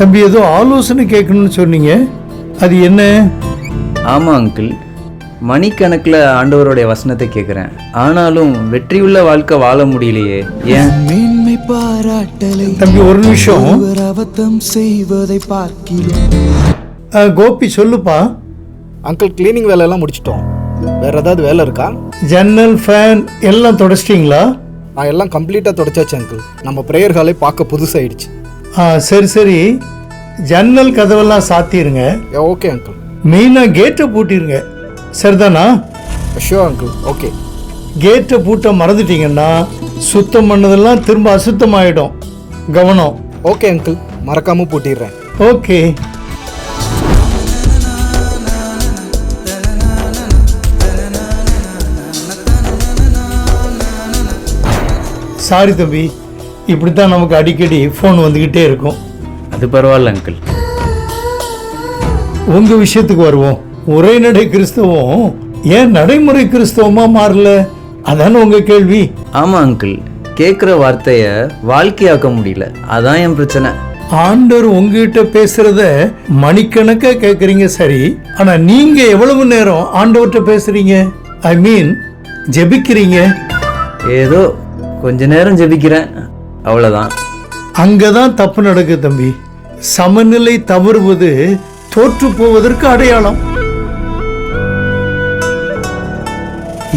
தம்பி ஏதோ ஆலோசனை கேட்கணும்னு சொன்னீங்க, அது என்ன? ஆமாம் அங்கிள், மணிக்கணக்கில் ஆண்டவருடைய வசனத்தை கேட்குறேன். ஆனாலும் வெற்றியுள்ள வாழ்க்கை வாழ முடியலையே, ஏன்? மேன்மை பாராட்டலை தம்பி ஒரு நிமிஷம். அவத்தம் செய்வதை பார்க்கிறோம். கோபி சொல்லுப்பா. அங்கிள், கிளீனிங் வேலையெல்லாம் முடிச்சிட்டோம். வேற ஏதாவது வேலை இருக்கா? ஜன்னல் ஃபேன் எல்லாம் தொடச்சிட்டிங்களா? எல்லாம் கம்ப்ளீட்டாக தொடச்சாச்சு அங்கிள். நம்ம ப்ரேயர் ஹாலே பார்க்க புதுசாகிடுச்சு. சரி சரி, ஜன்னல் கதவெல்லாம் சாத்திருங்க. Okay uncle. மெயினாக கேட்டை பூட்டிருங்க, சரிதானா? Sure uncle. ஓகே. கேட்டை பூட்ட மறந்துட்டீங்கன்னா சுத்தம் பண்ணதெல்லாம் திரும்ப அசுத்தமாயிடும். கவனம். ஓகே அங்கிள், மறக்காம பூட்டிடுறேன். ஓகே. சாரி தம்பி, இப்படித்தான் நமக்கு அடிக்கடி ஃபோன் வந்துக்கிட்டே இருக்கும். அது பரவாயில்ல அங்கிள். உங்க விஷயத்துக்கு வருவோம். உரைநடை கிறிஸ்தவம் ஏன் நடைமுறை கிறிஸ்தவமா மாறல? அதான உங்க கேள்வி. ஆமாம் அங்கிள், கேட்குற வார்த்தையை வாழ்க்கையாக்க முடியல, அதான் என் பிரச்சனை. ஆண்டவர் உங்ககிட்ட பேசுறத மணிக்கணக்கா கேட்குறீங்க, சரி. ஆனா நீங்க எவ்வளவு நேரம் ஆண்டவர்கிட்ட பேசுறீங்க? ஐ மீன் ஜெபிக்கிறீங்க? ஏதோ கொஞ்ச நேரம் ஜெபிக்கிறேன், அவ்வளோதான். அங்கதான் தப்பு நடக்குது தம்பி. சமநிலை தவறுவது தோற்று போவதற்கு அடையாளம்.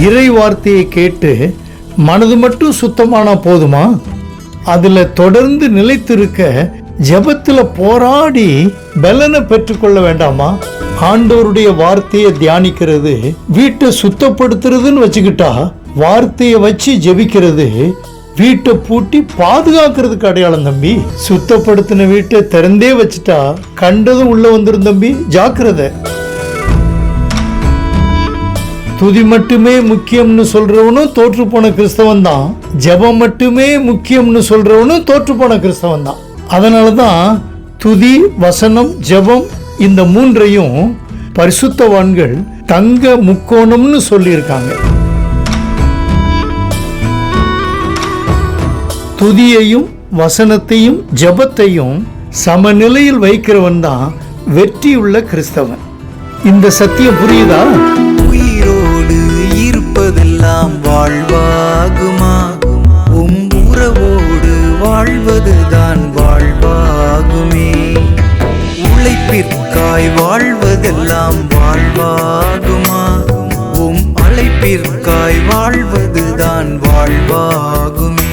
இறை வார்த்தையை கேட்டு மனது மட்டும் சுத்தமானா போதுமா? அதுல தொடர்ந்து நிலைத்திருக்க ஜெபத்துல போராடி பலனை பெற்றுக்கொள்ள வேண்டாமா? ஆண்டவருடைய வார்த்தையை தியானிக்கிறது வீட்டை சுத்தப்படுத்துறதுன்னு வச்சுக்கிட்டா, வார்த்தையை வச்சு ஜெபிக்கிறது வீட்டை பூட்டி பாதுகாக்கிறதுக்கு அடையாளம் தம்பி. சுத்தப்படுத்தின வீட்டை திறந்தே வச்சுட்டா கண்டதும் உள்ள வந்துரும் தம்பி, ஜாக்கிரதை. துதி மட்டுமே முக்கியம்னு சொல்றவனும் தோற்று போன கிறிஸ்தவன் தான். ஜெபம் மட்டுமே முக்கியம்னு சொல்றவனும் தோற்று போன கிறிஸ்தவன் தான். அதனாலதான் துதி, வசனம், ஜெபம் இந்த மூன்றையும் பரிசுத்தவான்கள் தங்க முக்கோணம்னு சொல்லியிருக்காங்க. துதியையும் வசனத்தையும் ஜெபத்தையும் சமநிலையில் வைக்கிறவன் தான் வெற்றியுள்ள கிறிஸ்தவன். இந்த சத்தியம் புரியுதா? உயிரோடு இருப்பதெல்லாம் வாழ்வாகுமா? உறவோடு வாழ்வதுதான் வாழ்வாகுமே. உழைப்பிற்காய் வாழ்வதெல்லாம் வாழ்வாகுமா? அழைப்பிற்காய் வாழ்வதுதான் வாழ்வாகுமே.